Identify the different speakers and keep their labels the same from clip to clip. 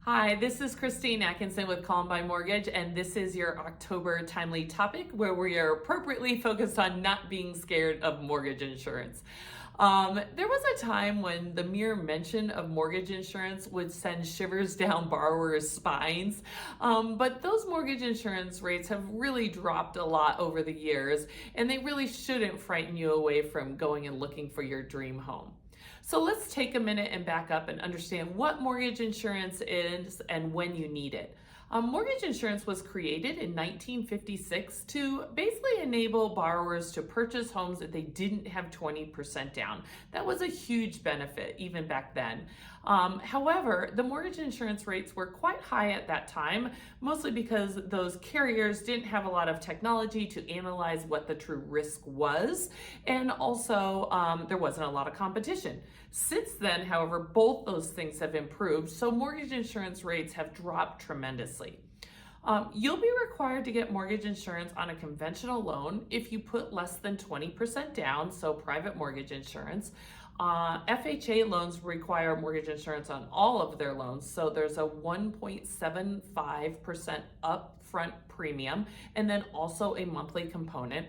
Speaker 1: Hi, this is Christine Atkinson with Columbine Mortgage, and this is your October timely topic where we are appropriately focused on not being scared of mortgage insurance. There was a time when the mere mention of mortgage insurance would send shivers down borrowers' spines, but those mortgage insurance rates have really dropped a lot over the years, and they really shouldn't frighten you away from going and looking for your dream home. So let's take a minute and back up and understand what mortgage insurance is and when you need it. Mortgage insurance was created in 1956 to basically enable borrowers to purchase homes that they didn't have 20% down. That was a huge benefit even back then. However, the mortgage insurance rates were quite high at that time, mostly because those carriers didn't have a lot of technology to analyze what the true risk was, and also there wasn't a lot of competition. Since then, however, both those things have improved, so mortgage insurance rates have dropped tremendously. You'll be required to get mortgage insurance on a conventional loan if you put less than 20% down, so private mortgage insurance. FHA loans require mortgage insurance on all of their loans, so there's a 1.75% upfront premium and then also a monthly component.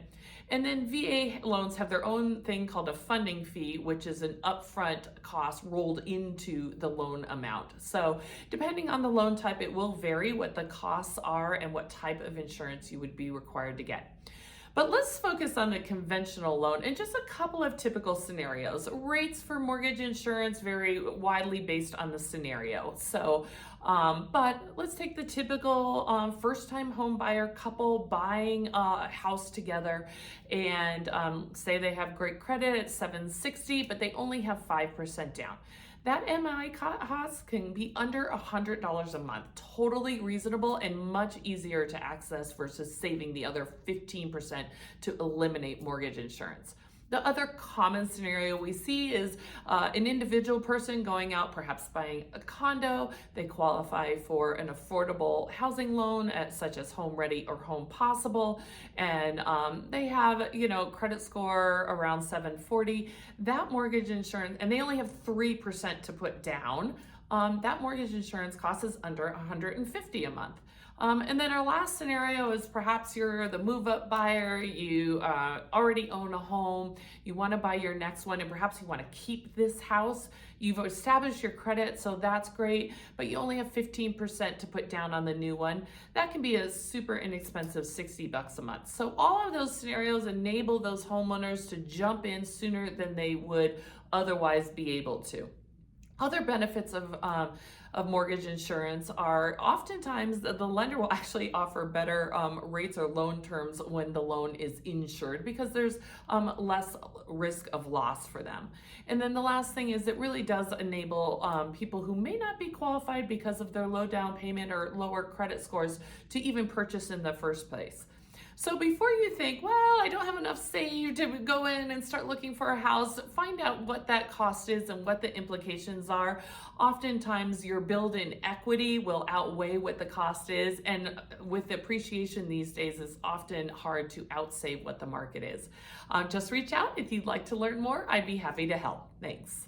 Speaker 1: And then VA loans have their own thing called a funding fee, which is an upfront cost rolled into the loan amount. So depending on the loan type, it will vary what the costs are and what type of insurance you would be required to get. But let's focus on the conventional loan and just a couple of typical scenarios. Rates for mortgage insurance vary widely based on the scenario. But let's take the typical first-time home buyer couple buying a house together and say they have great credit at 760, but they only have 5% down. That MI cost can be under $100 a month. Totally reasonable and much easier to access versus saving the other 15% to eliminate mortgage insurance. The other common scenario we see is an individual person going out, perhaps buying a condo. They qualify for an affordable housing loan such as Home Ready or Home Possible, and they have, credit score around 740. That mortgage insurance, and they only have 3% to put down. That mortgage insurance cost is under $150 a month. And then our last scenario is perhaps you're the move-up buyer, you already own a home, you want to buy your next one, and perhaps you want to keep this house. You've established your credit, so that's great, but you only have 15% to put down on the new one. That can be a super inexpensive $60 a month. So all of those scenarios enable those homeowners to jump in sooner than they would otherwise be able to. Other benefits of mortgage insurance are oftentimes the lender will actually offer better rates or loan terms when the loan is insured because there's less risk of loss for them. And then the last thing is it really does enable people who may not be qualified because of their low down payment or lower credit scores to even purchase in the first place. So before you think, well, I don't have enough saved to go in and start looking for a house, find out what that cost is and what the implications are. Oftentimes your build-in equity will outweigh what the cost is, and with appreciation these days, it's often hard to outsave what the market is. Just reach out if you'd like to learn more. I'd be happy to help. Thanks.